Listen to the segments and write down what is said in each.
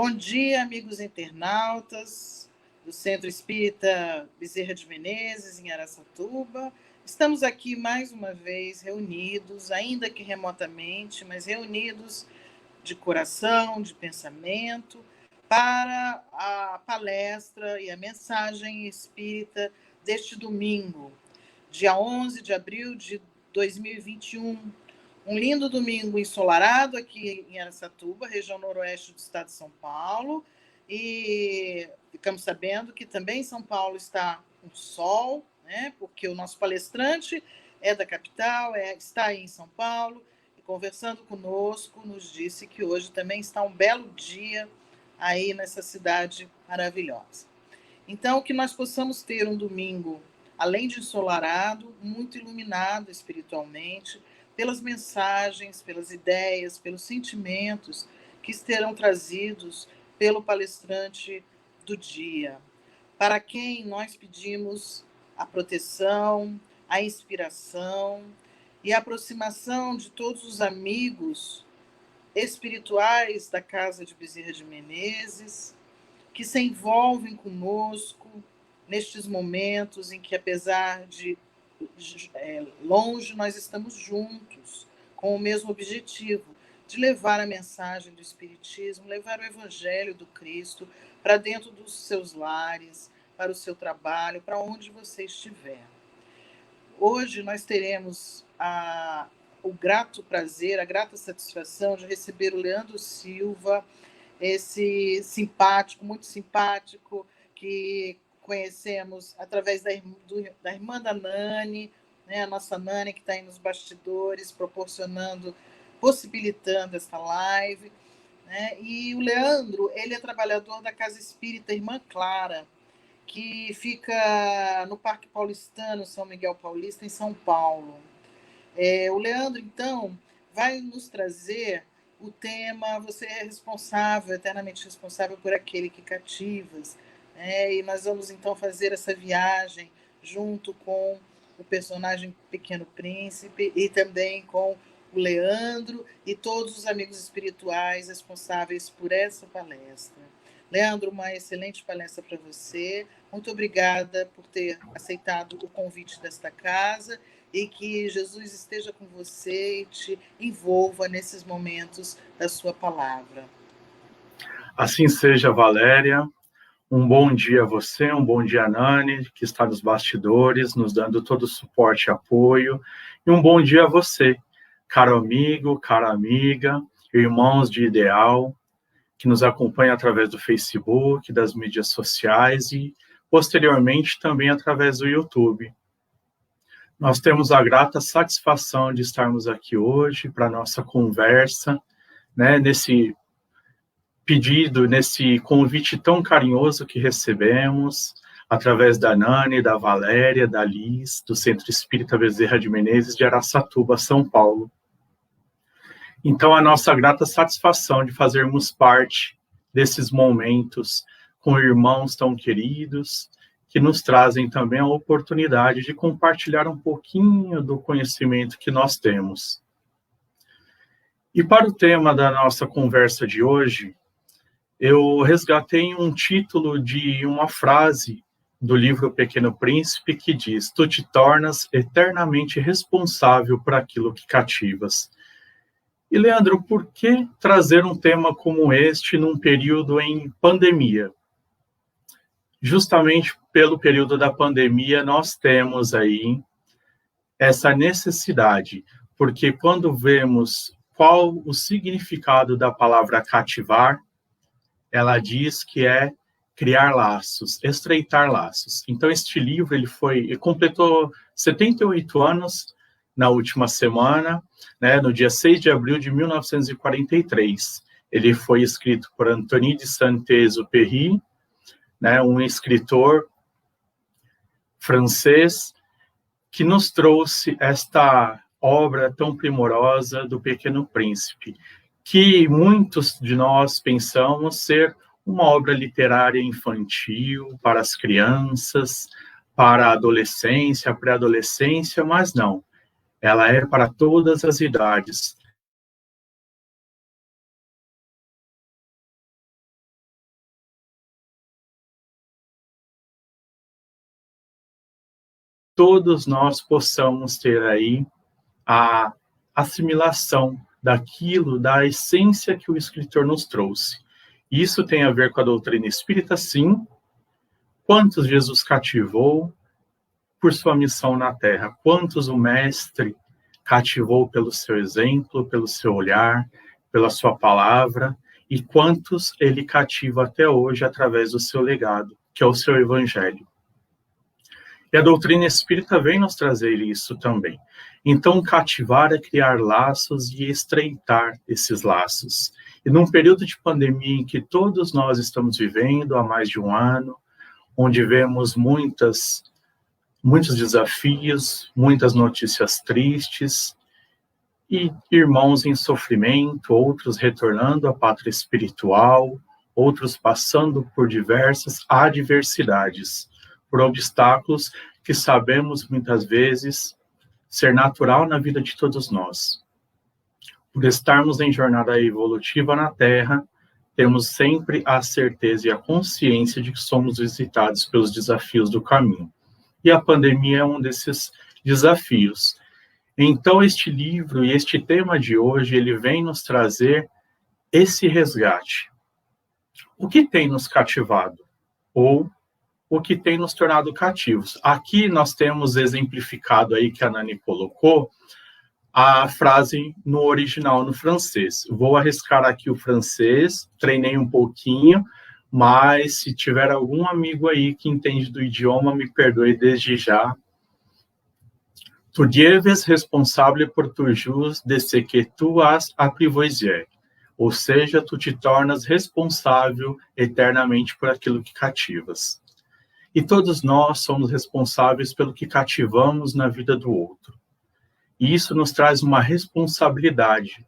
Bom dia, amigos internautas do Centro Espírita Bezerra de Menezes, em Araçatuba. Estamos aqui mais uma vez reunidos, ainda que remotamente, mas reunidos de coração, de pensamento, para a palestra e a mensagem espírita deste domingo, dia 11 de abril de 2021. Um lindo domingo ensolarado aqui em Araçatuba, região noroeste do estado de São Paulo, e ficamos sabendo que também São Paulo está com sol, né? Porque o nosso palestrante é da capital, está aí em São Paulo, e conversando conosco, nos disse que hoje também está um belo dia aí nessa cidade maravilhosa. Então, que nós possamos ter um domingo, além de ensolarado, muito iluminado espiritualmente, pelas mensagens, pelas ideias, pelos sentimentos que serão trazidos pelo palestrante do dia, para quem nós pedimos a proteção, a inspiração e a aproximação de todos os amigos espirituais da Casa de Bezerra de Menezes, que se envolvem conosco nestes momentos em que, apesar de longe, nós estamos juntos, com o mesmo objetivo, de levar a mensagem do Espiritismo, levar o Evangelho do Cristo para dentro dos seus lares, para o seu trabalho, para onde você estiver. Hoje nós teremos o grato prazer, a grata satisfação de receber o Leandro Silva, esse simpático, muito simpático, que conhecemos através da irmã da Nani, né, a nossa Nani, que está aí nos bastidores, possibilitando essa live. Né? E o Leandro, ele é trabalhador da Casa Espírita Irmã Clara, que fica no Parque Paulistano, São Miguel Paulista, em São Paulo. O Leandro, então, vai nos trazer o tema Você é responsável, eternamente responsável por aquele que cativas. E nós vamos, então, fazer essa viagem junto com o personagem Pequeno Príncipe e também com o Leandro e todos os amigos espirituais responsáveis por essa palestra. Leandro, uma excelente palestra para você. Muito obrigada por ter aceitado o convite desta casa e que Jesus esteja com você e te envolva nesses momentos da sua palavra. Assim seja, Valéria. Um bom dia a você, um bom dia a Nani, que está nos bastidores, nos dando todo o suporte e apoio. E um bom dia a você, caro amigo, cara amiga, irmãos de ideal, que nos acompanha através do Facebook, das mídias sociais e, posteriormente, também através do YouTube. Nós temos a grata satisfação de estarmos aqui hoje para a nossa conversa, né, nesse pedido, nesse convite tão carinhoso que recebemos, através da Nani, da Valéria, da Liz, do Centro Espírita Bezerra de Menezes, de Araçatuba, São Paulo. Então, a nossa grata satisfação de fazermos parte desses momentos com irmãos tão queridos, que nos trazem também a oportunidade de compartilhar um pouquinho do conhecimento que nós temos. E para o tema da nossa conversa de hoje, eu resgatei um título de uma frase do livro Pequeno Príncipe que diz: "Tu te tornas eternamente responsável por aquilo que cativas." E, Leandro, por que trazer um tema como este num período em pandemia? Justamente pelo período da pandemia, nós temos aí essa necessidade, porque quando vemos qual o significado da palavra cativar, ela diz que é criar laços, estreitar laços. Então, este livro ele completou 78 anos na última semana, né, no dia 6 de abril de 1943. Ele foi escrito por Antony de Saint-Exupéry, né, um escritor francês que nos trouxe esta obra tão primorosa do Pequeno Príncipe, que muitos de nós pensamos ser uma obra literária infantil para as crianças, para a adolescência, a pré-adolescência, mas não. Ela é para todas as idades. todos nós possamos ter aí a assimilação daquilo, da essência que o escritor nos trouxe. Isso tem a ver com a doutrina espírita, sim. Quantos Jesus cativou por sua missão na Terra? Quantos o Mestre cativou pelo seu exemplo, pelo seu olhar, pela sua palavra? E quantos ele cativa até hoje através do seu legado, que é o seu Evangelho? E a doutrina espírita vem nos trazer isso também. Então, cativar é criar laços e estreitar esses laços. E num período de pandemia em que todos nós estamos vivendo há mais de um ano, onde vemos muitos desafios, muitas notícias tristes, e irmãos em sofrimento, outros retornando à pátria espiritual, outros passando por diversas adversidades, por obstáculos que sabemos muitas vezes ser natural na vida de todos nós. Por estarmos em jornada evolutiva na Terra, temos sempre a certeza e a consciência de que somos visitados pelos desafios do caminho. E a pandemia é um desses desafios. Então, este livro e este tema de hoje, ele vem nos trazer esse resgate. O que tem nos cativado? Ou o que tem nos tornado cativos? Aqui nós temos exemplificado aí, que a Nani colocou, a frase no original, no francês. Vou arriscar aqui o francês, treinei um pouquinho, mas se tiver algum amigo aí que entende do idioma, me perdoe desde já. Tu deves responsable por tu jus de ce que tu has apprivoisé. Ou seja, tu te tornas responsável eternamente por aquilo que cativas. E todos nós somos responsáveis pelo que cativamos na vida do outro. E isso nos traz uma responsabilidade.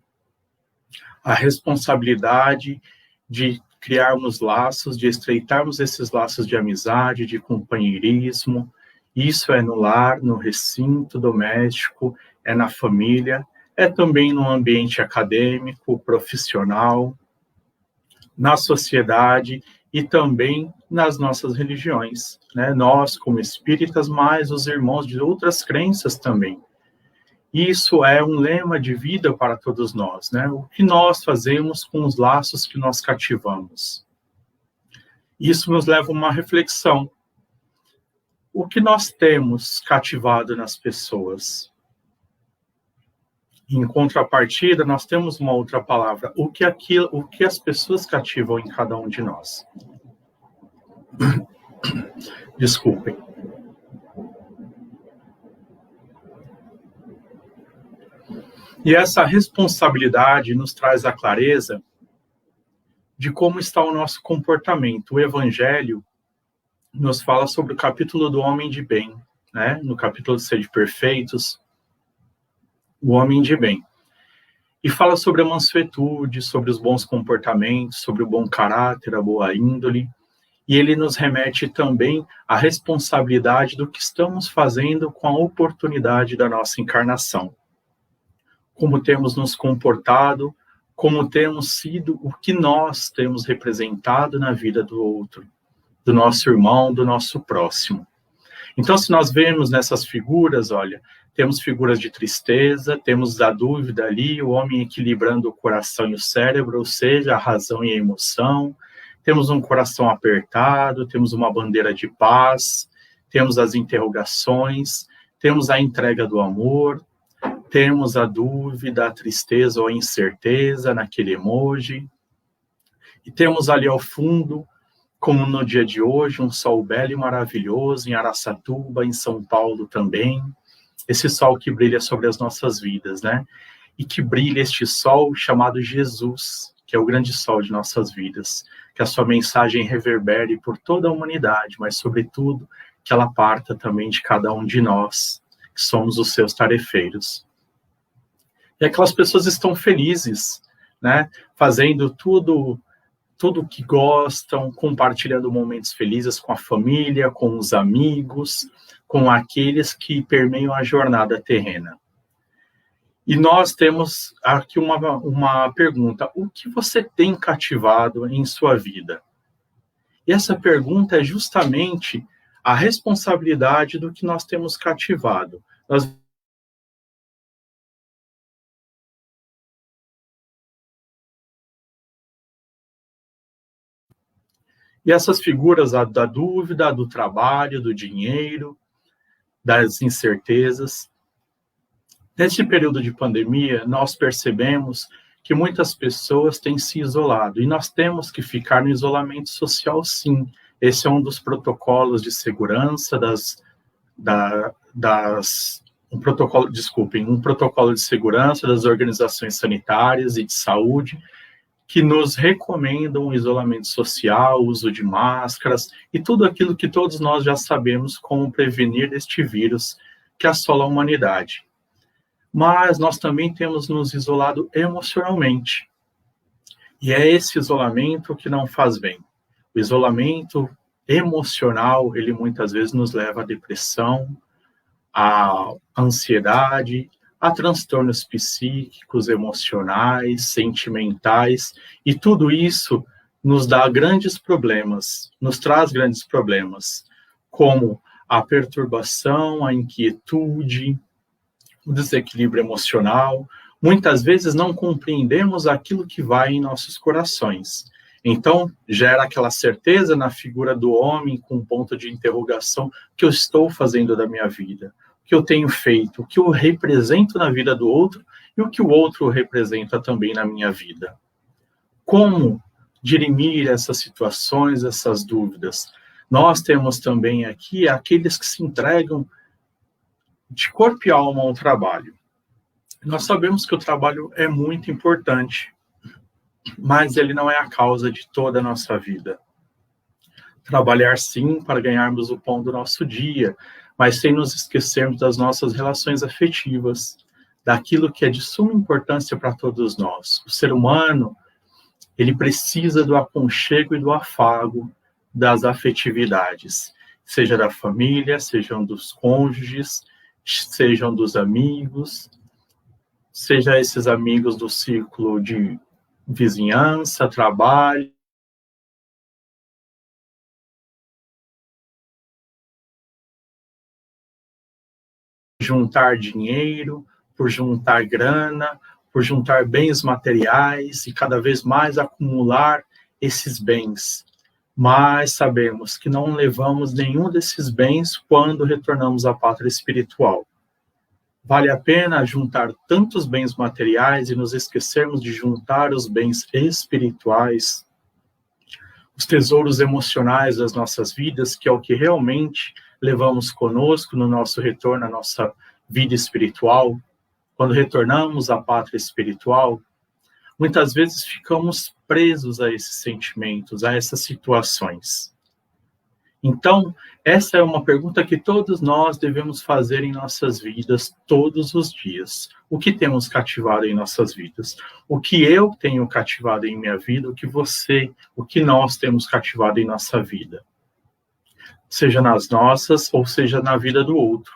A responsabilidade de criarmos laços, de estreitarmos esses laços de amizade, de companheirismo. Isso é no lar, no recinto doméstico, é na família, é também no ambiente acadêmico, profissional, na sociedade e também nas nossas religiões, né? Nós, como espíritas, mas os irmãos de outras crenças também. Isso é um lema de vida para todos nós, né? O que nós fazemos com os laços que nós cativamos? Isso nos leva a uma reflexão. O que nós temos cativado nas pessoas? Em contrapartida, nós temos uma outra palavra. O que as pessoas cativam em cada um de nós? Desculpem. E essa responsabilidade nos traz a clareza de como está o nosso comportamento. O Evangelho nos fala sobre o capítulo do homem de bem, né? No capítulo de Sede Perfeitos, o homem de bem. E fala sobre a mansuetude, sobre os bons comportamentos, sobre o bom caráter, a boa índole. E ele nos remete também à responsabilidade do que estamos fazendo com a oportunidade da nossa encarnação. Como temos nos comportado, como temos sido, o que nós temos representado na vida do outro, do nosso irmão, do nosso próximo. Então, se nós vemos nessas figuras, olha, temos figuras de tristeza, temos a dúvida ali, o homem equilibrando o coração e o cérebro, ou seja, a razão e a emoção. Temos um coração apertado, temos uma bandeira de paz, temos as interrogações, temos a entrega do amor, temos a dúvida, a tristeza ou a incerteza naquele emoji. E temos ali ao fundo, como no dia de hoje, um sol belo e maravilhoso em Araçatuba, em São Paulo também. Esse sol que brilha sobre as nossas vidas, né? E que brilha este sol chamado Jesus, que é o grande sol de nossas vidas. Que a sua mensagem reverbere por toda a humanidade, mas, sobretudo, que ela parta também de cada um de nós, que somos os seus tarefeiros. E aquelas pessoas estão felizes, né? Fazendo tudo o que gostam, compartilhando momentos felizes com a família, com os amigos, com aqueles que permeiam a jornada terrena. E nós temos aqui uma pergunta: o que você tem cativado em sua vida? E essa pergunta é justamente a responsabilidade do que nós temos cativado. E essas figuras da dúvida, do trabalho, do dinheiro, das incertezas. Neste período de pandemia, nós percebemos que muitas pessoas têm se isolado, e nós temos que ficar no isolamento social, sim. Esse é um dos protocolos de segurança um protocolo de segurança das organizações sanitárias e de saúde, que nos recomendam o isolamento social, o uso de máscaras e tudo aquilo que todos nós já sabemos como prevenir este vírus que assola a humanidade. Mas nós também temos nos isolado emocionalmente. E é esse isolamento que não faz bem. O isolamento emocional, ele muitas vezes nos leva à depressão, à ansiedade, a transtornos psíquicos, emocionais, sentimentais, e tudo isso nos dá grandes problemas, nos traz grandes problemas, como a perturbação, a inquietude, o desequilíbrio emocional. Muitas vezes não compreendemos aquilo que vai em nossos corações. Então, gera aquela certeza na figura do homem com um ponto de interrogação: o que eu estou fazendo da minha vida? O que eu tenho feito? O que eu represento na vida do outro e o que o outro representa também na minha vida? Como dirimir essas situações, essas dúvidas? Nós temos também aqui aqueles que se entregam de corpo e alma ao trabalho. Nós sabemos que o trabalho é muito importante, mas ele não é a causa de toda a nossa vida. Trabalhar sim para ganharmos o pão do nosso dia, mas sem nos esquecermos das nossas relações afetivas, daquilo que é de suma importância para todos nós. O ser humano, ele precisa do aconchego e do afago das afetividades, seja da família, sejam dos cônjuges, sejam dos amigos, seja esses amigos do círculo de vizinhança, trabalho, juntar dinheiro, por juntar grana, por juntar bens materiais e cada vez mais acumular esses bens. Mas sabemos que não levamos nenhum desses bens quando retornamos à pátria espiritual. Vale a pena juntar tantos bens materiais e nos esquecermos de juntar os bens espirituais, os tesouros emocionais das nossas vidas, que é o que realmente levamos conosco no nosso retorno à nossa vida espiritual. Quando retornamos à pátria espiritual, muitas vezes ficamos presos a esses sentimentos, a essas situações. Então, essa é uma pergunta que todos nós devemos fazer em nossas vidas todos os dias. O que temos cativado em nossas vidas? O que eu tenho cativado em minha vida? O que nós temos cativado em nossa vida? Seja nas nossas ou seja na vida do outro.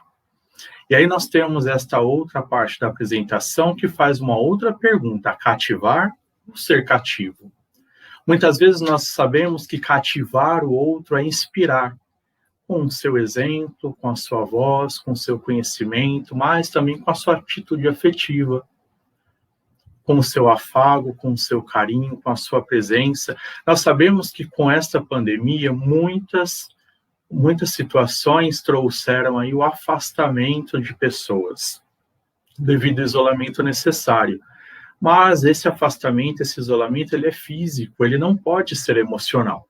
E aí nós temos esta outra parte da apresentação que faz uma outra pergunta: cativar ou ser cativo? Muitas vezes nós sabemos que cativar o outro é inspirar, com o seu exemplo, com a sua voz, com o seu conhecimento, mas também com a sua atitude afetiva, com o seu afago, com o seu carinho, com a sua presença. Nós sabemos que com esta pandemia, muitas situações trouxeram aí o afastamento de pessoas, devido ao isolamento necessário. Mas esse afastamento, esse isolamento, ele é físico, ele não pode ser emocional.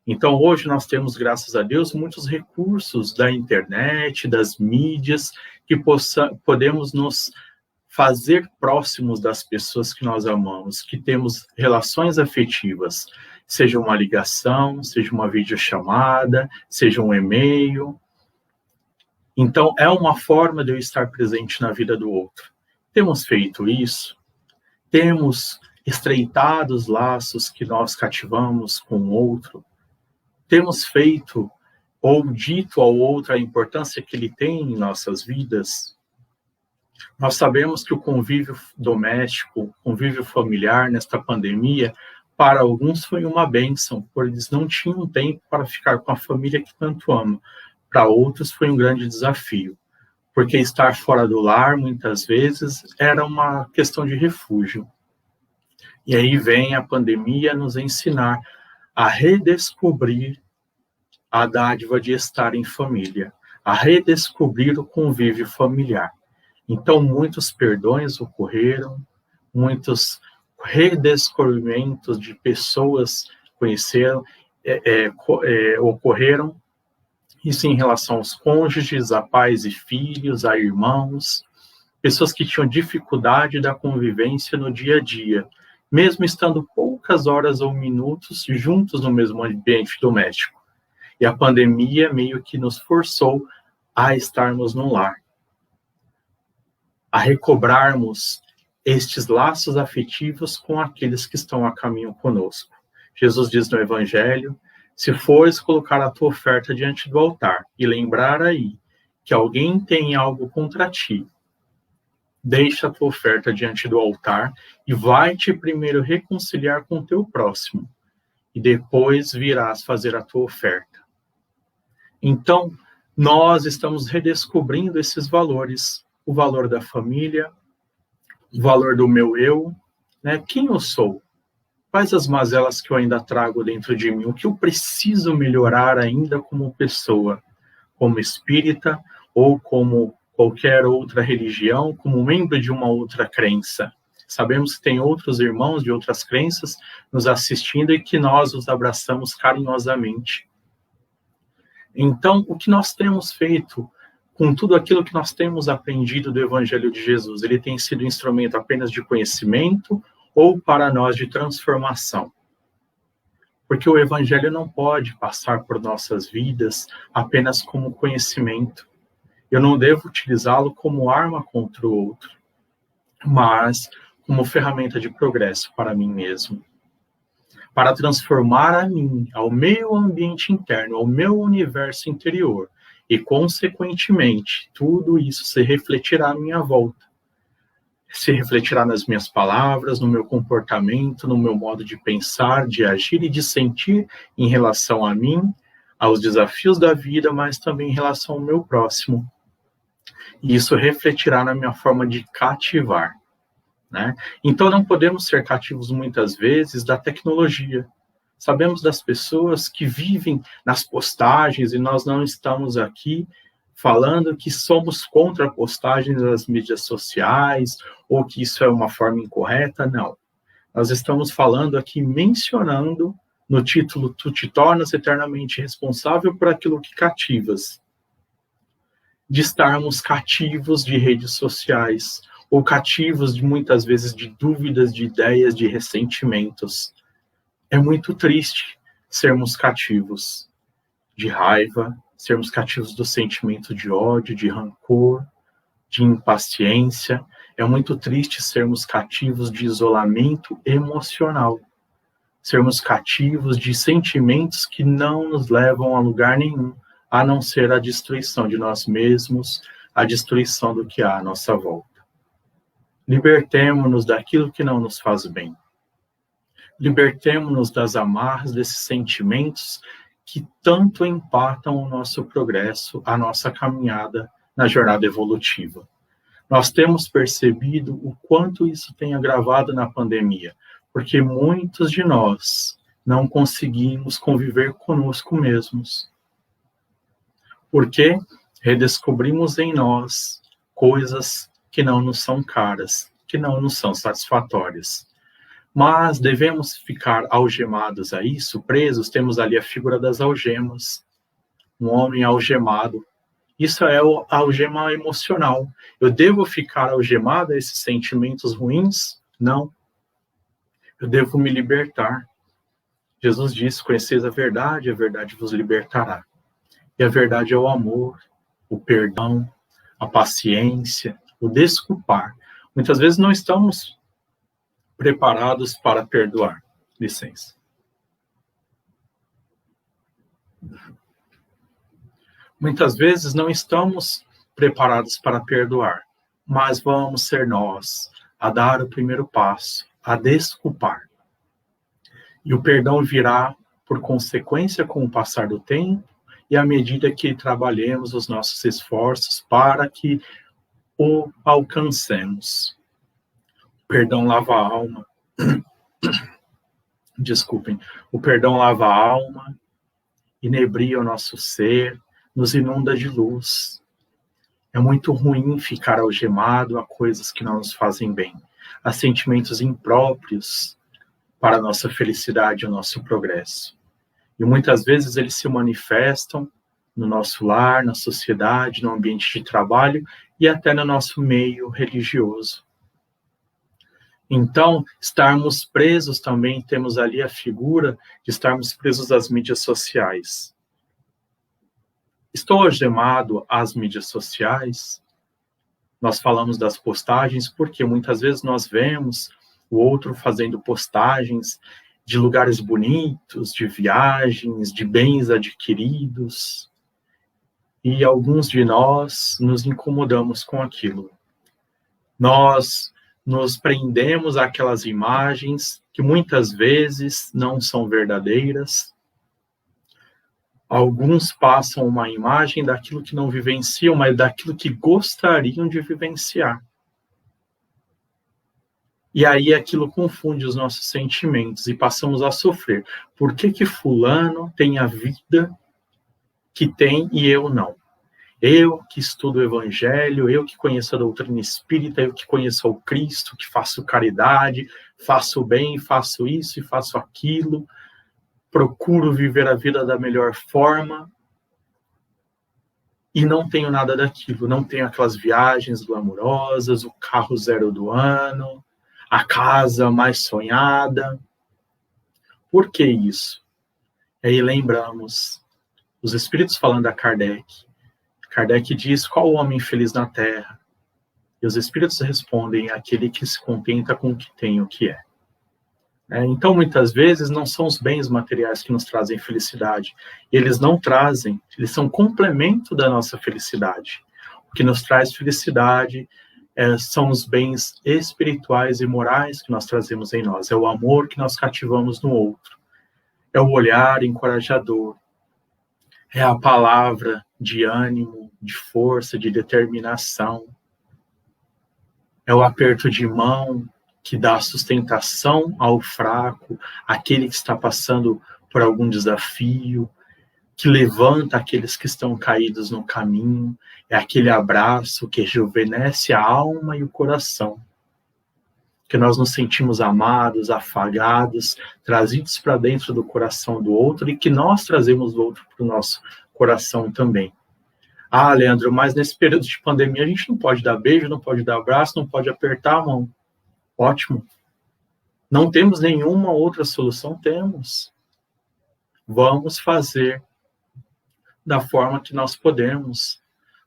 Então, hoje nós temos, graças a Deus, muitos recursos da internet, das mídias, que podemos nos fazer próximos das pessoas que nós amamos, que temos relações afetivas, seja uma ligação, seja uma videochamada, seja um e-mail. Então, é uma forma de eu estar presente na vida do outro. Temos feito isso? Temos estreitado os laços que nós cativamos com o outro? Temos feito ou dito ao outro a importância que ele tem em nossas vidas? Nós sabemos que o convívio doméstico, o convívio familiar nesta pandemia, Para alguns foi uma bênção, pois eles não tinham tempo para ficar com a família que tanto amam. Para outros foi um grande desafio, porque estar fora do lar, muitas vezes, era uma questão de refúgio. E aí vem a pandemia nos ensinar a redescobrir a dádiva de estar em família, a redescobrir o convívio familiar. Então, muitos perdões ocorreram, muitos redescobrimentos de pessoas conheceram, ocorreram, isso em relação aos cônjuges, a pais e filhos, a irmãos, pessoas que tinham dificuldade da convivência no dia a dia, mesmo estando poucas horas ou minutos juntos no mesmo ambiente doméstico. E a pandemia meio que nos forçou a estarmos no lar, a recobrarmos estes laços afetivos com aqueles que estão a caminho conosco. Jesus diz no Evangelho: se fores colocar a tua oferta diante do altar e lembrar aí que alguém tem algo contra ti, deixa a tua oferta diante do altar e vai-te primeiro reconciliar com o teu próximo, e depois virás fazer a tua oferta. Então, nós estamos redescobrindo esses valores, o valor da família, o valor do meu eu, né? Quem eu sou? Quais as mazelas que eu ainda trago dentro de mim? O que eu preciso melhorar ainda como pessoa, como espírita ou como qualquer outra religião, como membro de uma outra crença? Sabemos que tem outros irmãos de outras crenças nos assistindo e que nós os abraçamos carinhosamente. Então, o que nós temos feito com tudo aquilo que nós temos aprendido do Evangelho de Jesus? Ele tem sido instrumento apenas de conhecimento ou para nós de transformação? Porque o Evangelho não pode passar por nossas vidas apenas como conhecimento. Eu não devo utilizá-lo como arma contra o outro, mas como ferramenta de progresso para mim mesmo. Para transformar a mim, ao meu ambiente interno, ao meu universo interior, e, consequentemente, tudo isso se refletirá à minha volta. Se refletirá nas minhas palavras, no meu comportamento, no meu modo de pensar, de agir e de sentir em relação a mim, aos desafios da vida, mas também em relação ao meu próximo. E isso refletirá na minha forma de cativar, né? Então, não podemos ser cativos muitas vezes da tecnologia. Sabemos das pessoas que vivem nas postagens e nós não estamos aqui falando que somos contra a postagem das mídias sociais ou que isso é uma forma incorreta, não. Nós estamos falando aqui, mencionando no título Tu te tornas eternamente responsável por aquilo que cativas. De estarmos cativos de redes sociais, ou cativos de muitas vezes de dúvidas, de ideias, de ressentimentos. É muito triste sermos cativos de raiva, sermos cativos do sentimento de ódio, de rancor, de impaciência. É muito triste sermos cativos de isolamento emocional, sermos cativos de sentimentos que não nos levam a lugar nenhum, a não ser a destruição de nós mesmos, a destruição do que há à nossa volta. Libertemo-nos daquilo que não nos faz bem. Libertemo-nos das amarras desses sentimentos que tanto empatam o nosso progresso, a nossa caminhada na jornada evolutiva. Nós temos percebido o quanto isso tem agravado na pandemia, porque muitos de nós não conseguimos conviver conosco mesmos. Porque redescobrimos em nós coisas que não nos são caras, que não nos são satisfatórias. Mas devemos ficar algemados a isso, presos. Temos ali a figura das algemas, um homem algemado. Isso é a algema emocional. Eu devo ficar algemado a esses sentimentos ruins? Não. Eu devo me libertar. Jesus disse: conheceis a verdade vos libertará. E a verdade é o amor, o perdão, a paciência, o desculpar. Muitas vezes não estamos preparados para perdoar. Licença. Muitas vezes não estamos preparados para perdoar, mas vamos ser nós a dar o primeiro passo, a desculpar. E o perdão virá por consequência com o passar do tempo e à medida que trabalhemos os nossos esforços para que o alcancemos. O perdão lava a alma. Desculpem. O perdão lava a alma, inebria o nosso ser, nos inunda de luz. É muito ruim ficar algemado a coisas que não nos fazem bem, a sentimentos impróprios para a nossa felicidade e o nosso progresso. E muitas vezes eles se manifestam no nosso lar, na sociedade, no ambiente de trabalho e até no nosso meio religioso. Então, estarmos presos também, temos ali a figura de estarmos presos às mídias sociais. Estou algemado às mídias sociais? Nós falamos das postagens porque muitas vezes nós vemos o outro fazendo postagens de lugares bonitos, de viagens, de bens adquiridos. E alguns de nós nos incomodamos com aquilo. Nós nos prendemos àquelas imagens que muitas vezes não são verdadeiras. Alguns passam uma imagem daquilo que não vivenciam, mas daquilo que gostariam de vivenciar. E aí aquilo confunde os nossos sentimentos e passamos a sofrer. Por que fulano tem a vida que tem e eu não? Eu que estudo o Evangelho, eu que conheço a doutrina espírita, eu que conheço o Cristo, que faço caridade, faço bem, faço isso e faço aquilo, procuro viver a vida da melhor forma e não tenho nada daquilo, não tenho aquelas viagens glamurosas, o carro 0 do ano, a casa mais sonhada. Por que isso? Aí lembramos os espíritos falando a Kardec. Kardec diz, qual o homem feliz na Terra? E os espíritos respondem, aquele que se contenta com o que tem e o que é. Então, muitas vezes, não são os bens materiais que nos trazem felicidade. Eles não trazem, eles são complemento da nossa felicidade. O que nos traz felicidade são os bens espirituais e morais que nós trazemos em nós. É o amor que nós cativamos no outro. É o olhar encorajador. É a palavra de ânimo, de força, de determinação. É o aperto de mão que dá sustentação ao fraco, aquele que está passando por algum desafio, que levanta aqueles que estão caídos no caminho. É aquele abraço que rejuvenesce a alma e o coração. Que nós nos sentimos amados, afagados, trazidos para dentro do coração do outro e que nós trazemos do outro para o nosso coração também. Ah, Leandro, mas nesse período de pandemia a gente não pode dar beijo, não pode dar abraço, não pode apertar a mão. Ótimo. Não temos nenhuma outra solução? Temos. Vamos fazer da forma que nós podemos.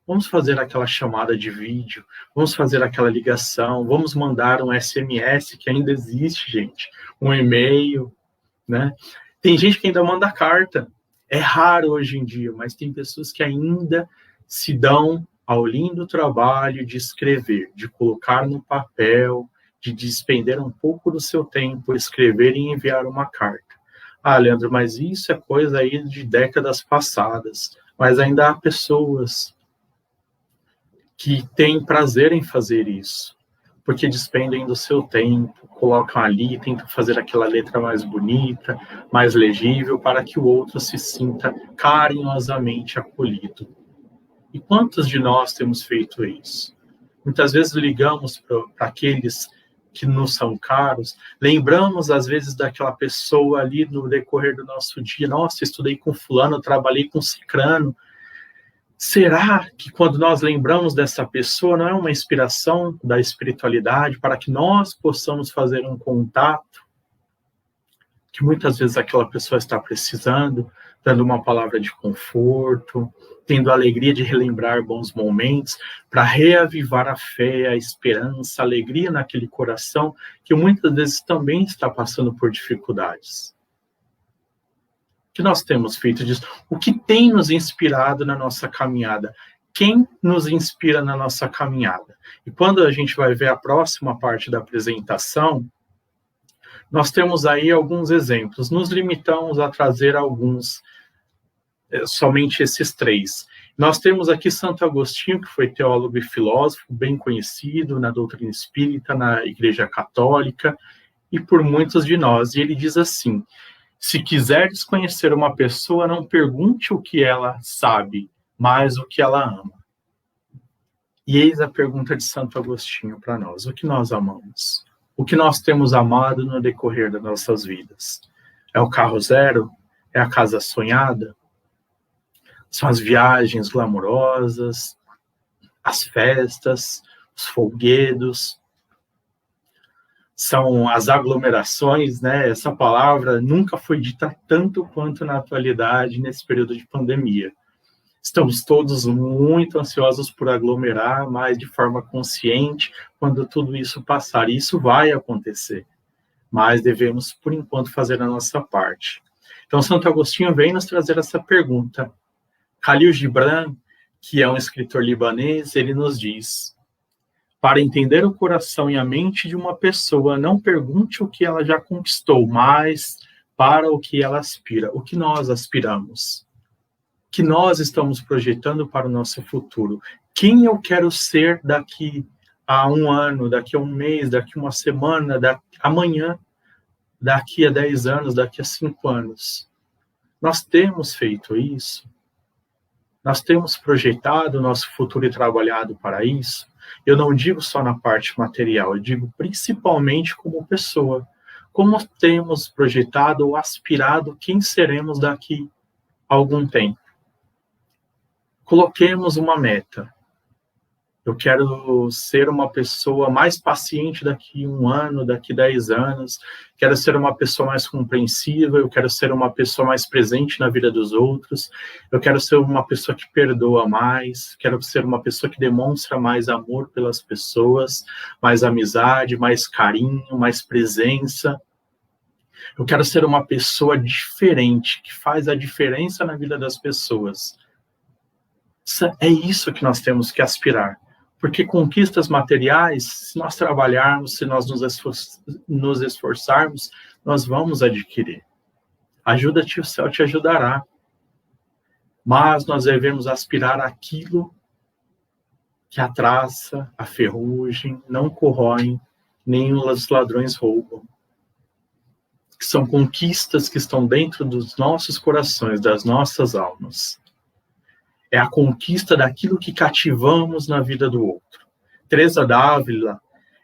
Vamos fazer aquela chamada de vídeo, vamos fazer aquela ligação, vamos mandar um SMS, que ainda existe, gente, um e-mail, né? Tem gente que ainda manda carta. É raro hoje em dia, mas tem pessoas que ainda se dão ao lindo trabalho de escrever, de colocar no papel, de despender um pouco do seu tempo, escrever e enviar uma carta. Ah, Leandro, mas isso é coisa aí de décadas passadas. Mas ainda há pessoas que têm prazer em fazer isso, porque despendem do seu tempo, colocam ali, tentam fazer aquela letra mais bonita, mais legível, para que o outro se sinta carinhosamente acolhido. E quantos de nós temos feito isso? Muitas vezes ligamos para aqueles que nos são caros, lembramos às vezes daquela pessoa ali no decorrer do nosso dia, nossa, estudei com fulano, trabalhei com cicrano. Será que quando nós lembramos dessa pessoa, não é uma inspiração da espiritualidade para que nós possamos fazer um contato que muitas vezes aquela pessoa está precisando, dando uma palavra de conforto, tendo a alegria de relembrar bons momentos, para reavivar a fé, a esperança, a alegria naquele coração que muitas vezes também está passando por dificuldades. O que nós temos feito disso? O que tem nos inspirado na nossa caminhada? Quem nos inspira na nossa caminhada? E quando a gente vai ver a próxima parte da apresentação, Nós temos aí alguns exemplos, nos limitamos a trazer alguns, somente esses 3. Nós temos aqui Santo Agostinho, que foi teólogo e filósofo, bem conhecido na doutrina espírita, na Igreja Católica, e por muitos de nós. E ele diz assim: se quiseres conhecer uma pessoa, não pergunte o que ela sabe, mas o que ela ama. E eis a pergunta de Santo Agostinho para nós: o que nós amamos? O que nós temos amado no decorrer das nossas vidas? É o carro zero? É a casa sonhada? São as viagens glamourosas, as festas, os folguedos, são as aglomerações, né? Essa palavra nunca foi dita tanto quanto na atualidade, nesse período de pandemia. Estamos todos muito ansiosos por aglomerar, mas de forma consciente, quando tudo isso passar. E isso vai acontecer, mas devemos, por enquanto, fazer a nossa parte. Então, Santo Agostinho vem nos trazer essa pergunta. Khalil Gibran, que é um escritor libanês, ele nos diz: para entender o coração e a mente de uma pessoa, não pergunte o que ela já conquistou, mas para o que ela aspira, o que nós aspiramos, o que nós estamos projetando para o nosso futuro. Quem eu quero ser daqui a 1 ano, daqui a 1 mês, daqui a 1 semana, amanhã, daqui a 10 anos, daqui a 5 anos. Nós temos feito isso? Nós temos projetado o nosso futuro e trabalhado para isso? Eu não digo só na parte material, eu digo principalmente como pessoa. Como temos projetado ou aspirado quem seremos daqui a algum tempo? Coloquemos uma meta. Eu quero ser uma pessoa mais paciente daqui a 1 ano, daqui a 10 anos. Quero ser uma pessoa mais compreensiva. Eu quero ser uma pessoa mais presente na vida dos outros. Eu quero ser uma pessoa que perdoa mais. Quero ser uma pessoa que demonstra mais amor pelas pessoas, mais amizade, mais carinho, mais presença. Eu quero ser uma pessoa diferente, que faz a diferença na vida das pessoas. É isso que nós temos que aspirar. Porque conquistas materiais, se nós trabalharmos, se nós nos esforçarmos, nós vamos adquirir. Ajuda-te, o céu te ajudará. Mas nós devemos aspirar àquilo que a traça, a ferrugem não corroem, nem os ladrões roubam. Que são conquistas que estão dentro dos nossos corações, das nossas almas. É a conquista daquilo que cativamos na vida do outro. Teresa d'Ávila,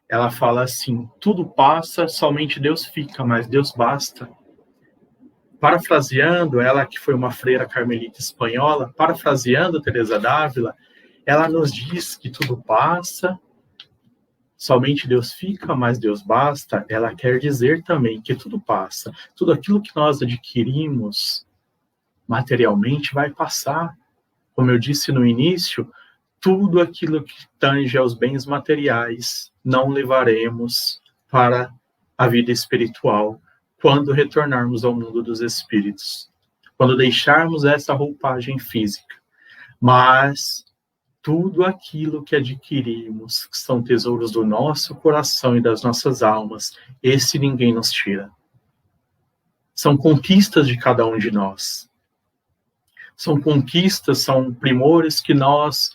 ela fala assim: tudo passa, somente Deus fica, mas Deus basta. Parafraseando, ela que foi uma freira carmelita espanhola, parafraseando Teresa d'Ávila, ela nos diz que tudo passa, somente Deus fica, mas Deus basta. Ela quer dizer também que tudo passa. Tudo aquilo que nós adquirimos materialmente vai passar. Como eu disse no início, tudo aquilo que tange aos bens materiais não levaremos para a vida espiritual quando retornarmos ao mundo dos espíritos, quando deixarmos essa roupagem física. Mas tudo aquilo que adquirimos, que são tesouros do nosso coração e das nossas almas, esse ninguém nos tira. São conquistas de cada um de nós. São conquistas, são primores que nós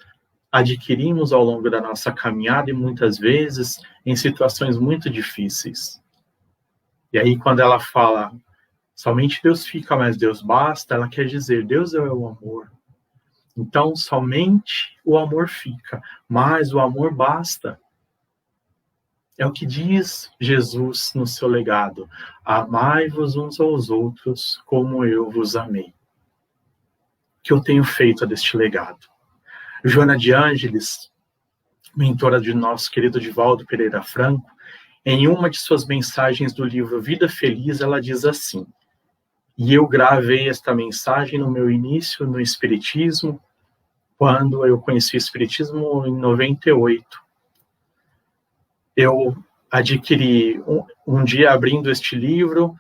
adquirimos ao longo da nossa caminhada e muitas vezes em situações muito difíceis. E aí quando ela fala, somente Deus fica, mas Deus basta, ela quer dizer, Deus é o amor. Então somente o amor fica, mas o amor basta. É o que diz Jesus no seu legado: amai-vos uns aos outros como eu vos amei. Que eu tenho feito deste legado. Joana de Ângeles, mentora de nosso querido Divaldo Pereira Franco, em uma de suas mensagens do livro Vida Feliz, ela diz assim, e eu gravei esta mensagem no meu início no Espiritismo, quando eu conheci o Espiritismo em 98. Eu adquiri, um dia abrindo este livro,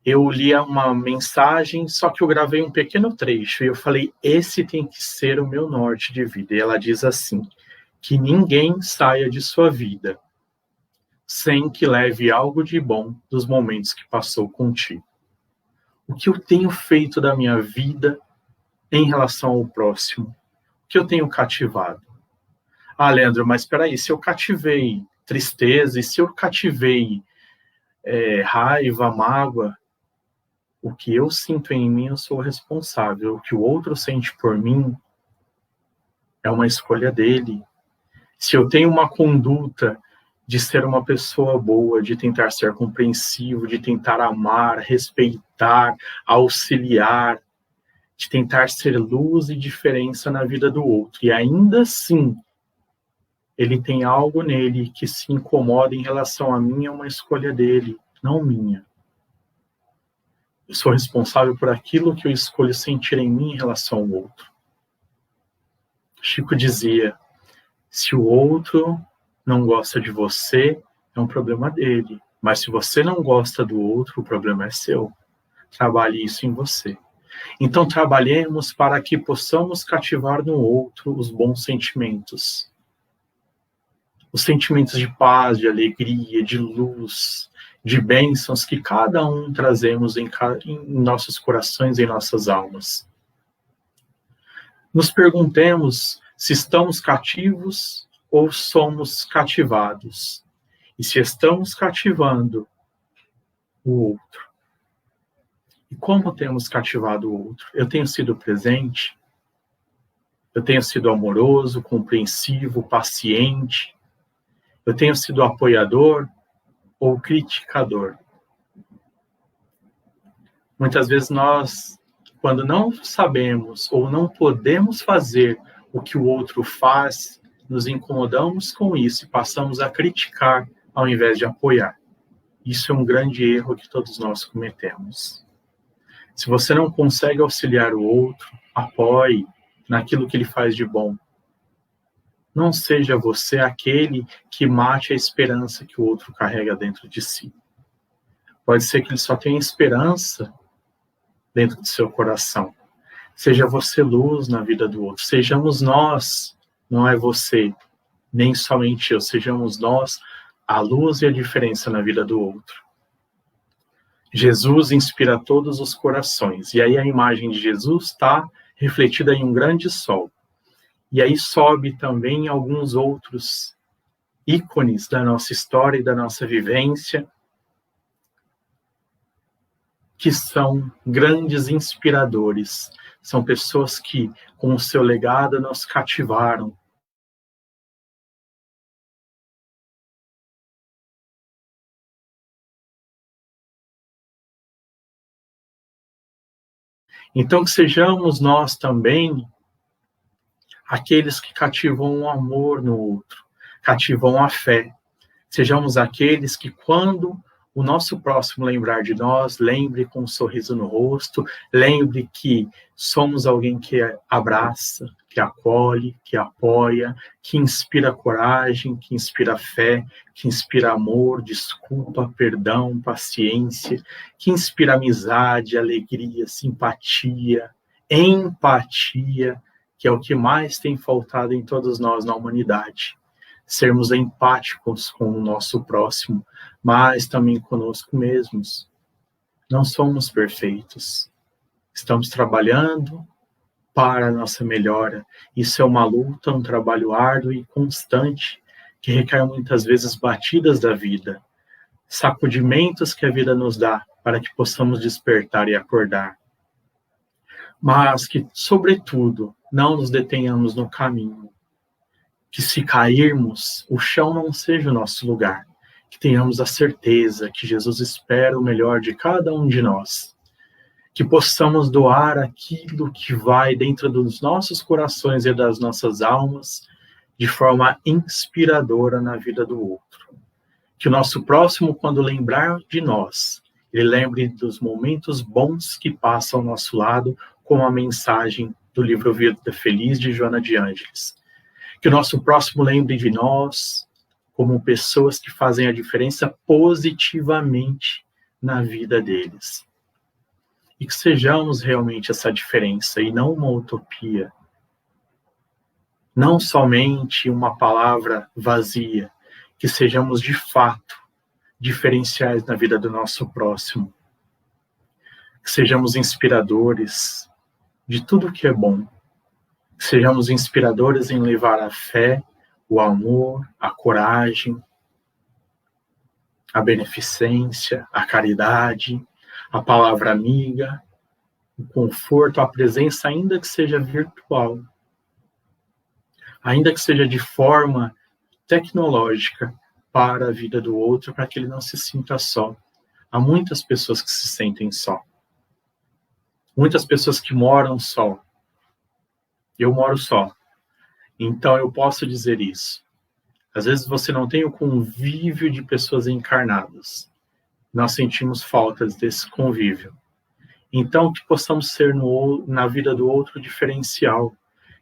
eu lia uma mensagem, só que eu gravei um pequeno trecho, e eu falei, esse tem que ser o meu norte de vida. E ela diz assim, que ninguém saia de sua vida sem que leve algo de bom dos momentos que passou contigo. O que eu tenho feito da minha vida em relação ao próximo? O que eu tenho cativado? Ah, Leandro, mas espera aí, se eu cativei tristeza e se eu cativei raiva, mágoa, o que eu sinto em mim, eu sou responsável. O que o outro sente por mim é uma escolha dele. Se eu tenho uma conduta de ser uma pessoa boa, de tentar ser compreensivo, de tentar amar, respeitar, auxiliar, de tentar ser luz e diferença na vida do outro, e ainda assim ele tem algo nele que se incomoda em relação a mim, é uma escolha dele, não minha. Eu sou responsável por aquilo que eu escolho sentir em mim em relação ao outro. Chico dizia, se o outro não gosta de você, é um problema dele. Mas se você não gosta do outro, o problema é seu. Trabalhe isso em você. Então, trabalhemos para que possamos cativar no outro os bons sentimentos. Os sentimentos de paz, de alegria, de luz, de bênçãos que cada um trazemos em nossos corações, em nossas almas. Nos perguntemos se estamos cativos ou somos cativados. E se estamos cativando o outro. E como temos cativado o outro? Eu tenho sido presente? Eu tenho sido amoroso, compreensivo, paciente? Eu tenho sido apoiador ou criticador? Muitas vezes nós, quando não sabemos ou não podemos fazer o que o outro faz, nos incomodamos com isso e passamos a criticar ao invés de apoiar. Isso é um grande erro que todos nós cometemos. Se você não consegue auxiliar o outro, apoie naquilo que ele faz de bom. Não seja você aquele que mate a esperança que o outro carrega dentro de si. Pode ser que ele só tenha esperança dentro do seu coração. Seja você luz na vida do outro. Sejamos nós, não é você, nem somente eu. Sejamos nós a luz e a diferença na vida do outro. Jesus inspira todos os corações. E aí a imagem de Jesus está refletida em um grande sol. E aí sobe também alguns outros ícones da nossa história e da nossa vivência, que são grandes inspiradores. São pessoas que, com o seu legado, nos cativaram. Então, que sejamos nós também aqueles que cativam o amor no outro, cativam a fé. Sejamos aqueles que, quando o nosso próximo lembrar de nós, lembre com um sorriso no rosto, lembre que somos alguém que abraça, que acolhe, que apoia, que inspira coragem, que inspira fé, que inspira amor, desculpa, perdão, paciência, que inspira amizade, alegria, simpatia, empatia, que é o que mais tem faltado em todos nós na humanidade. Sermos empáticos com o nosso próximo, mas também conosco mesmos. Não somos perfeitos. Estamos trabalhando para a nossa melhora. Isso é uma luta, um trabalho árduo e constante, que requer muitas vezes batidas da vida, sacudimentos que a vida nos dá para que possamos despertar e acordar. Mas que, sobretudo, não nos detenhamos no caminho. Que se cairmos, o chão não seja o nosso lugar. Que tenhamos a certeza que Jesus espera o melhor de cada um de nós. Que possamos doar aquilo que vai dentro dos nossos corações e das nossas almas de forma inspiradora na vida do outro. Que o nosso próximo, quando lembrar de nós, ele lembre dos momentos bons que passam ao nosso lado, como a mensagem do livro Vida Feliz de Joana de Ângeles. Que o nosso próximo lembre de nós como pessoas que fazem a diferença positivamente na vida deles. E que sejamos realmente essa diferença e não uma utopia. Não somente uma palavra vazia. Que sejamos de fato diferenciais na vida do nosso próximo. Que sejamos inspiradores de tudo que é bom. Que sejamos inspiradores em levar a fé, o amor, a coragem, a beneficência, a caridade, a palavra amiga, o conforto, a presença, ainda que seja virtual, ainda que seja de forma tecnológica, para a vida do outro, para que ele não se sinta só. Há muitas pessoas que se sentem só. Muitas pessoas que moram só. Eu moro só. Então eu posso dizer isso. Às vezes você não tem o convívio de pessoas encarnadas. Nós sentimos faltas desse convívio. Então que possamos ser na vida do outro diferencial.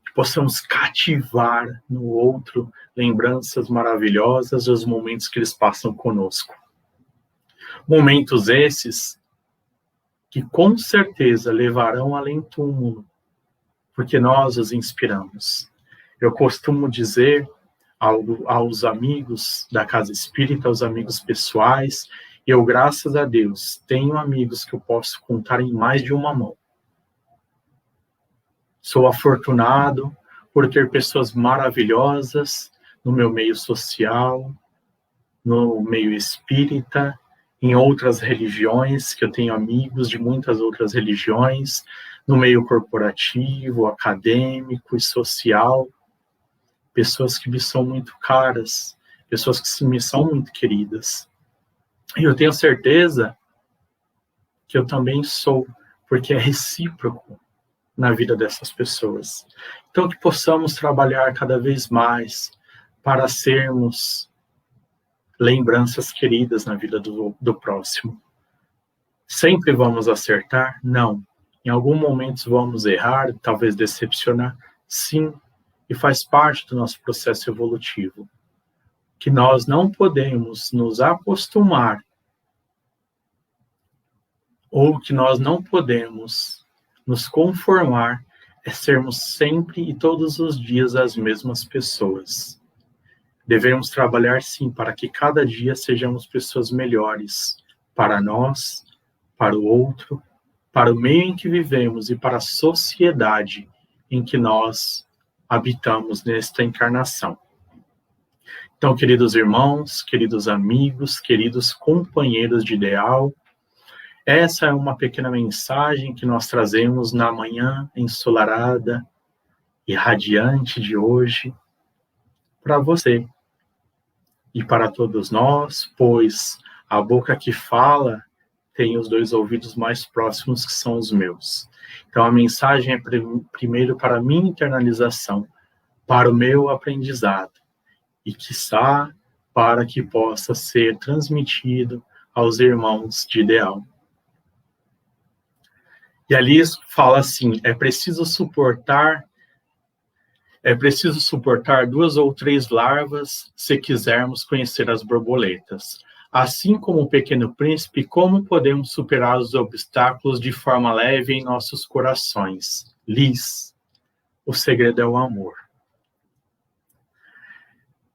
Que possamos cativar no outro lembranças maravilhosas dos momentos que eles passam conosco. Momentos esses que com certeza levarão além túmulo, porque nós os inspiramos. Eu costumo dizer aos amigos da Casa Espírita, aos amigos pessoais, eu, graças a Deus, tenho amigos que eu posso contar em mais de uma mão. Sou afortunado por ter pessoas maravilhosas no meu meio social, no meio espírita, em outras religiões, que eu tenho amigos de muitas outras religiões, no meio corporativo, acadêmico e social, pessoas que me são muito caras, pessoas que me são muito queridas. E eu tenho certeza que eu também sou, porque é recíproco na vida dessas pessoas. Então, que possamos trabalhar cada vez mais para sermos lembranças queridas na vida do próximo. Sempre vamos acertar? Não. Em algum momento vamos errar, talvez decepcionar? Sim. E faz parte do nosso processo evolutivo. Que nós não podemos nos acostumar, ou que nós não podemos nos conformar, é sermos sempre e todos os dias as mesmas pessoas. Devemos trabalhar sim para que cada dia sejamos pessoas melhores para nós, para o outro, para o meio em que vivemos e para a sociedade em que nós habitamos nesta encarnação. Então, queridos irmãos, queridos amigos, queridos companheiros de ideal, essa é uma pequena mensagem que nós trazemos na manhã ensolarada e radiante de hoje para você e para todos nós, pois a boca que fala tem os dois ouvidos mais próximos, que são os meus. Então a mensagem é primeiro para a minha internalização, para o meu aprendizado e, quiçá, para que possa ser transmitido aos irmãos de ideal. E ali fala assim, é preciso suportar 2 ou 3 larvas se quisermos conhecer as borboletas. Assim como o Pequeno Príncipe, como podemos superar os obstáculos de forma leve em nossos corações? Liz, o segredo é o amor.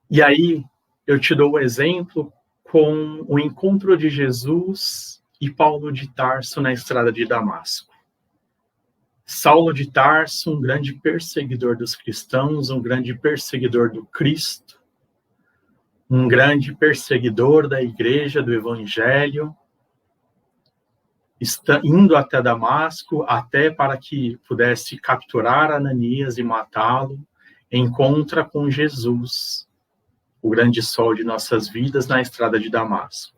E aí, eu te dou o exemplo com o encontro de Jesus e Paulo de Tarso na estrada de Damasco. Saulo de Tarso, um grande perseguidor dos cristãos, um grande perseguidor do Cristo, um grande perseguidor da igreja, do evangelho, está indo até Damasco, até para que pudesse capturar Ananias e matá-lo, encontra com Jesus, o grande sol de nossas vidas, na estrada de Damasco.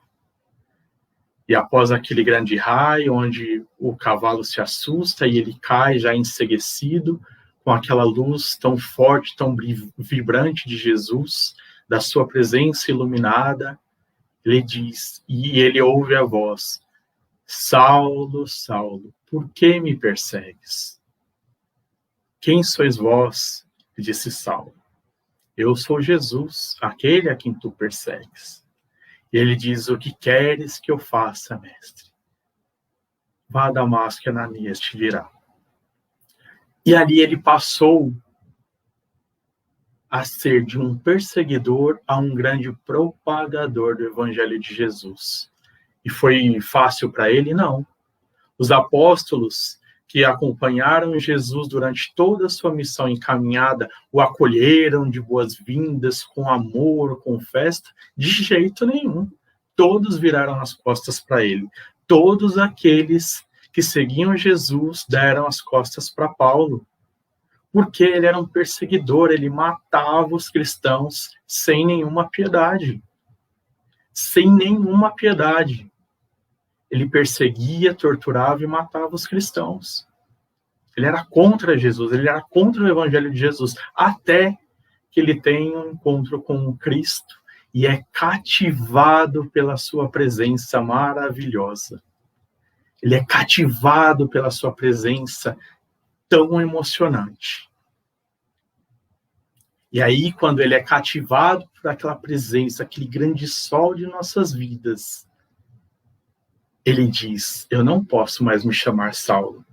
E após aquele grande raio, onde o cavalo se assusta e ele cai já enceguecido, com aquela luz tão forte, tão vibrante de Jesus, da sua presença iluminada, ele diz, e ele ouve a voz, Saulo, Saulo, por que me persegues? Quem sois vós? Disse Saulo. Eu sou Jesus, aquele a quem tu persegues. E ele diz, o que queres que eu faça, mestre? Vá a Damasco e Ananias te virá. E ali ele passou a ser de um perseguidor a um grande propagador do Evangelho de Jesus. E foi fácil para ele? Não. Os apóstolos que acompanharam Jesus durante toda a sua missão encaminhada, o acolheram de boas-vindas, com amor, com festa? De jeito nenhum. Todos viraram as costas para ele. Todos aqueles que seguiam Jesus deram as costas para Paulo. Porque ele era um perseguidor, ele matava os cristãos sem nenhuma piedade. Sem nenhuma piedade. Ele perseguia, torturava e matava os cristãos. Ele era contra Jesus, ele era contra o Evangelho de Jesus, até que ele tem um encontro com o Cristo e é cativado pela sua presença maravilhosa. Ele é cativado pela sua presença tão emocionante. E aí, quando ele é cativado por aquela presença, aquele grande sol de nossas vidas, ele diz: eu não posso mais me chamar Saulo.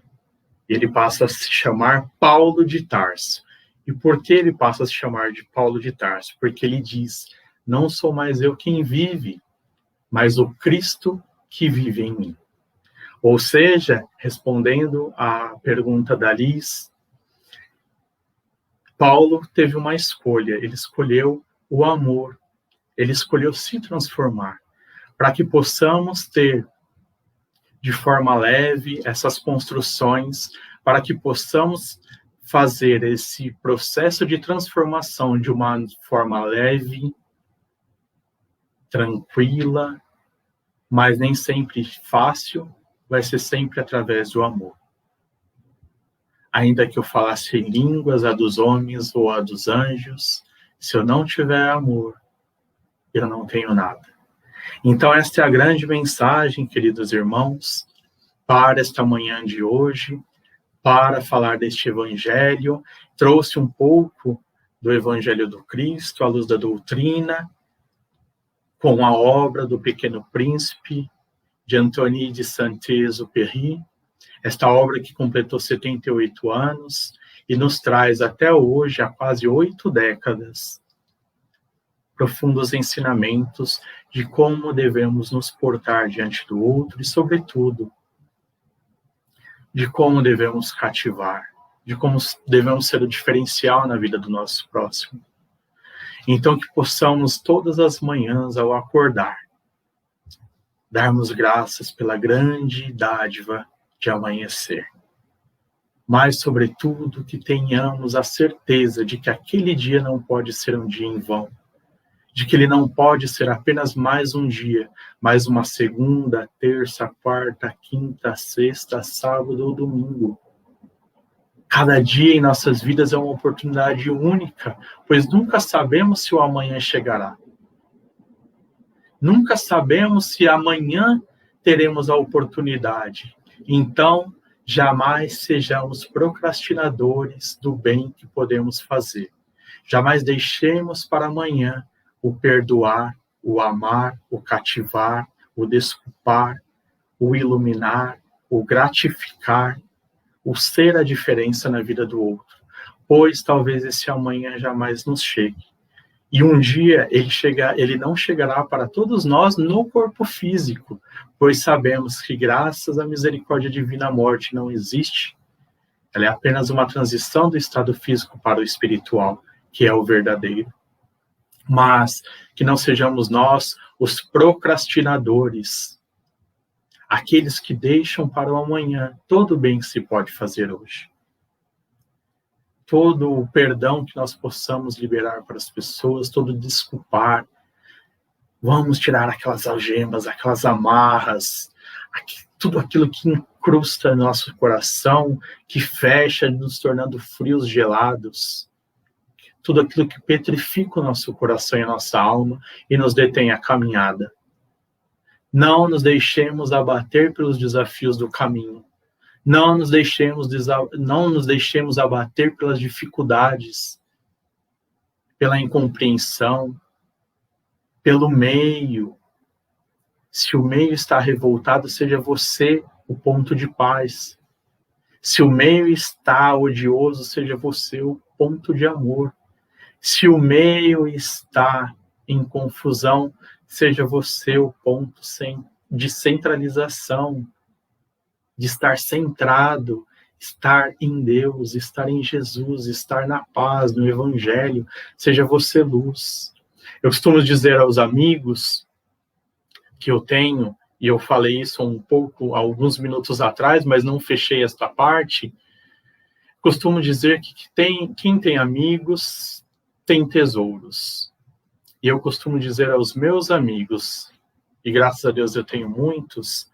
E ele passa a se chamar Paulo de Tarso. E por que ele passa a se chamar de Paulo de Tarso? Porque ele diz: não sou mais eu quem vive, mas o Cristo que vive em mim. Ou seja, respondendo à pergunta da Liz, Paulo teve uma escolha. Ele escolheu o amor. Ele escolheu se transformar, para que possamos ter de forma leve essas construções, para que possamos fazer esse processo de transformação de uma forma leve, tranquila, mas nem sempre fácil, vai ser sempre através do amor. Ainda que eu falasse línguas, a dos homens ou a dos anjos, se eu não tiver amor, eu não tenho nada. Então, esta é a grande mensagem, queridos irmãos, para esta manhã de hoje, para falar deste Evangelho. Trouxe um pouco do Evangelho do Cristo, à luz da doutrina, com a obra do Pequeno Príncipe, de Antony de Saint-Exupéry, esta obra que completou 78 anos e nos traz até hoje, há quase 8 décadas, profundos ensinamentos de como devemos nos portar diante do outro e, sobretudo, de como devemos cativar, de como devemos ser o diferencial na vida do nosso próximo. Então, que possamos todas as manhãs, ao acordar, darmos graças pela grande dádiva de amanhecer. Mas, sobretudo, que tenhamos a certeza de que aquele dia não pode ser um dia em vão, de que ele não pode ser apenas mais um dia, mas uma segunda, terça, quarta, quinta, sexta, sábado ou domingo. Cada dia em nossas vidas é uma oportunidade única, pois nunca sabemos se o amanhã chegará. Nunca sabemos se amanhã teremos a oportunidade. Então, jamais sejamos procrastinadores do bem que podemos fazer. Jamais deixemos para amanhã o perdoar, o amar, o cativar, o desculpar, o iluminar, o gratificar, o ser a diferença na vida do outro, pois talvez esse amanhã jamais nos chegue. E um dia ele não chegará para todos nós no corpo físico, pois sabemos que graças à misericórdia divina a morte não existe. Ela é apenas uma transição do estado físico para o espiritual, que é o verdadeiro. Mas que não sejamos nós os procrastinadores, aqueles que deixam para o amanhã todo o bem que se pode fazer hoje. Todo o perdão que nós possamos liberar para as pessoas, todo o desculpar. Vamos tirar aquelas algemas, aquelas amarras, tudo aquilo que incrusta nosso coração, que fecha, nos tornando frios, gelados. Tudo aquilo que petrifica o nosso coração e a nossa alma e nos detém a caminhada. Não nos deixemos abater pelos desafios do caminho. Não nos deixemos abater pelas dificuldades, pela incompreensão, pelo meio. Se o meio está revoltado, seja você o ponto de paz. Se o meio está odioso, seja você o ponto de amor. Se o meio está em confusão, seja você o ponto de centralização, de estar centrado, estar em Deus, estar em Jesus, estar na paz, no Evangelho, seja você luz. Eu costumo dizer aos amigos que eu tenho, e eu falei isso alguns minutos atrás, mas não fechei esta parte, costumo dizer que quem tem amigos tem tesouros. E eu costumo dizer aos meus amigos, e graças a Deus eu tenho muitos,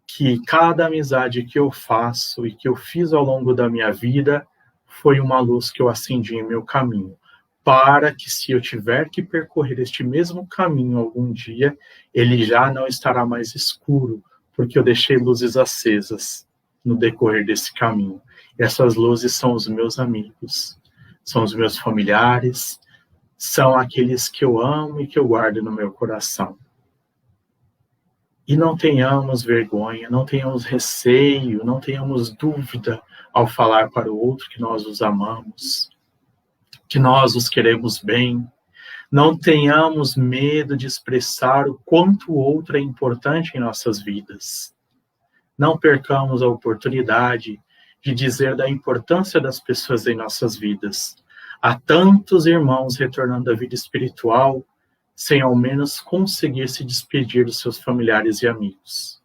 que cada amizade que eu faço e que eu fiz ao longo da minha vida foi uma luz que eu acendi em meu caminho, para que se eu tiver que percorrer este mesmo caminho algum dia, ele já não estará mais escuro, porque eu deixei luzes acesas no decorrer desse caminho. E essas luzes são os meus amigos, são os meus familiares, são aqueles que eu amo e que eu guardo no meu coração. E não tenhamos vergonha, não tenhamos receio, não tenhamos dúvida ao falar para o outro que nós os amamos, que nós os queremos bem. Não tenhamos medo de expressar o quanto o outro é importante em nossas vidas. Não percamos a oportunidade de dizer da importância das pessoas em nossas vidas. Há tantos irmãos retornando à vida espiritual sem ao menos conseguir se despedir dos seus familiares e amigos.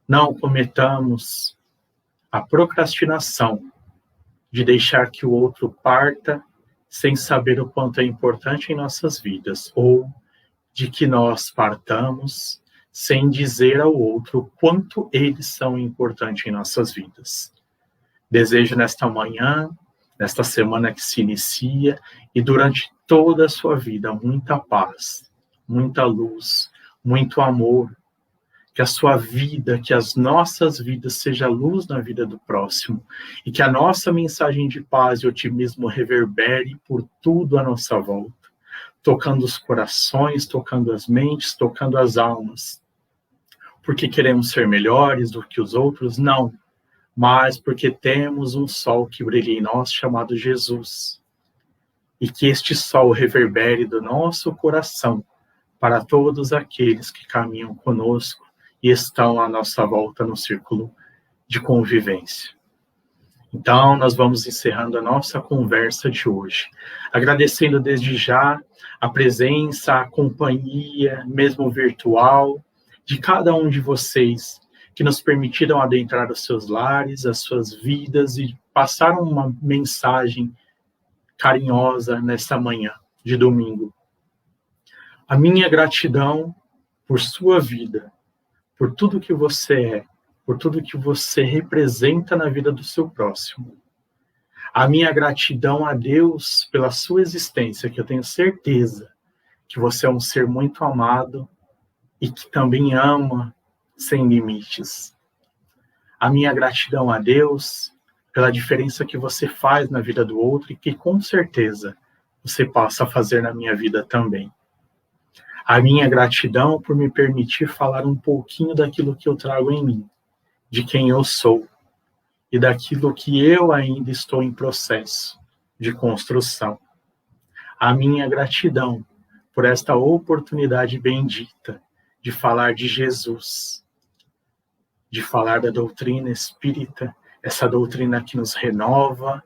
Não cometamos a procrastinação de deixar que o outro parta sem saber o quanto é importante em nossas vidas, ou de que nós partamos sem dizer ao outro o quanto eles são importantes em nossas vidas. Desejo nesta manhã, nesta semana que se inicia, e durante toda a sua vida, muita paz, muita luz, muito amor, que a sua vida, que as nossas vidas seja luz na vida do próximo, e que a nossa mensagem de paz e otimismo reverbere por tudo à nossa volta, tocando os corações, tocando as mentes, tocando as almas. Porque queremos ser melhores do que os outros? Não, mas porque temos um sol que brilha em nós chamado Jesus. E que este sol reverbere do nosso coração para todos aqueles que caminham conosco e estão à nossa volta no círculo de convivência. Então, nós vamos encerrando a nossa conversa de hoje, agradecendo desde já a presença, a companhia, mesmo virtual, de cada um de vocês que nos permitiram adentrar os seus lares, as suas vidas e passaram uma mensagem carinhosa nesta manhã de domingo. A minha gratidão por sua vida, por tudo que você é, por tudo que você representa na vida do seu próximo. A minha gratidão a Deus pela sua existência, que eu tenho certeza que você é um ser muito amado e que também ama sem limites. A minha gratidão a Deus pela diferença que você faz na vida do outro e que, com certeza, você passa a fazer na minha vida também. A minha gratidão por me permitir falar um pouquinho daquilo que eu trago em mim, de quem eu sou e daquilo que eu ainda estou em processo de construção. A minha gratidão por esta oportunidade bendita de falar de Jesus, de falar da doutrina espírita, essa doutrina que nos renova,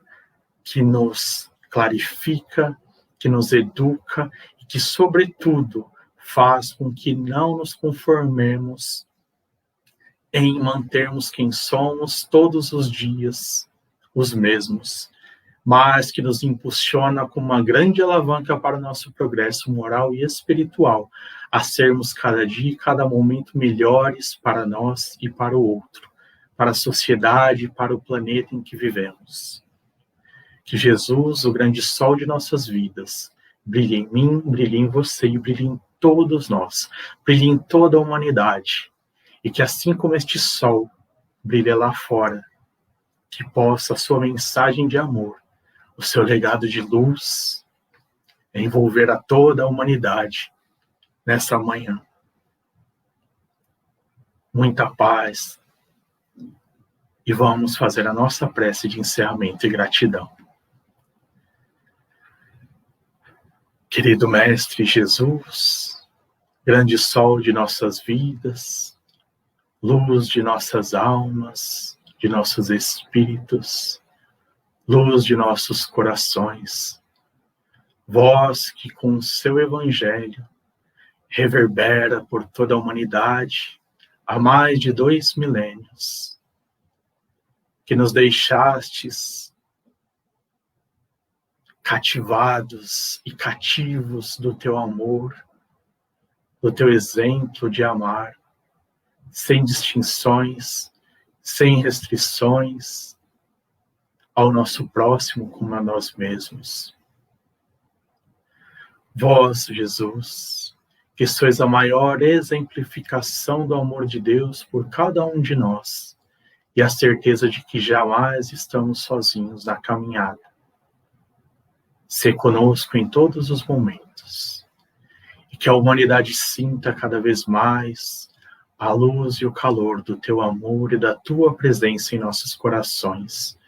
que nos clarifica, que nos educa e que, sobretudo, faz com que não nos conformemos em mantermos quem somos todos os dias os mesmos, mas que nos impulsiona como uma grande alavanca para o nosso progresso moral e espiritual, a sermos cada dia e cada momento melhores para nós e para o outro, para a sociedade e para o planeta em que vivemos. Que Jesus, o grande sol de nossas vidas, brilhe em mim, brilhe em você e brilhe em todos nós, brilhe em toda a humanidade. E que assim como este sol brilha lá fora, que possa a sua mensagem de amor, o seu legado de luz, envolver a toda a humanidade nessa manhã. Muita paz. E vamos fazer a nossa prece de encerramento e gratidão. Querido Mestre Jesus, grande sol de nossas vidas, luz de nossas almas, de nossos espíritos, luz de nossos corações, vós que com o seu Evangelho reverbera por toda a humanidade há mais de 2 milênios, que nos deixastes cativados e cativos do teu amor, do teu exemplo de amar, sem distinções, sem restrições, ao nosso próximo como a nós mesmos. Vós, Jesus, que sois a maior exemplificação do amor de Deus por cada um de nós, e a certeza de que jamais estamos sozinhos na caminhada. Sê conosco em todos os momentos, e que a humanidade sinta cada vez mais a luz e o calor do teu amor e da tua presença em nossos corações,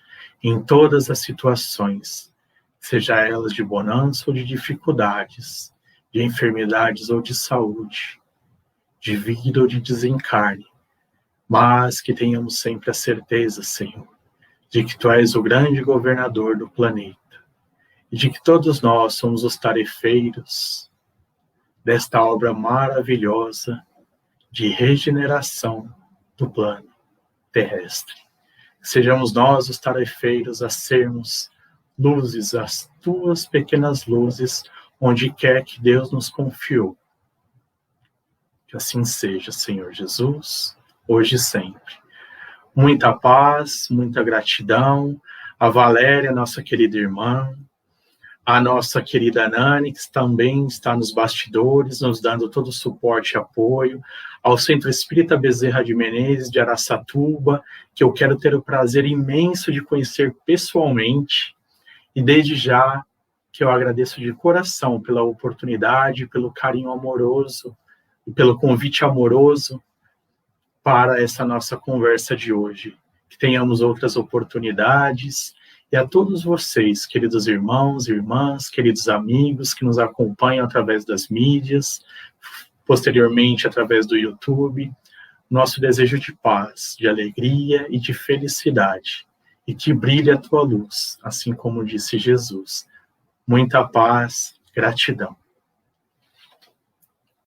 em todas as situações, seja elas de bonança ou de dificuldades, de enfermidades ou de saúde, de vida ou de desencarne, mas que tenhamos sempre a certeza, Senhor, de que tu és o grande governador do planeta, e de que todos nós somos os tarefeiros desta obra maravilhosa de regeneração do plano terrestre. Sejamos nós os tarefeiros a sermos luzes, as tuas pequenas luzes, onde quer que Deus nos confiou. Que assim seja, Senhor Jesus, hoje e sempre. Muita paz, muita gratidão. A Valéria, nossa querida irmã, a nossa querida Nani, que também está nos bastidores, nos dando todo o suporte e apoio, ao Centro Espírita Bezerra de Menezes, de Araçatuba, que eu quero ter o prazer imenso de conhecer pessoalmente, e desde já que eu agradeço de coração pela oportunidade, pelo carinho amoroso, e pelo convite amoroso para essa nossa conversa de hoje. Que tenhamos outras oportunidades. E a todos vocês, queridos irmãos, irmãs, queridos amigos que nos acompanham através das mídias, posteriormente através do YouTube, nosso desejo de paz, de alegria e de felicidade, e que brilhe a tua luz, assim como disse Jesus. Muita paz, gratidão.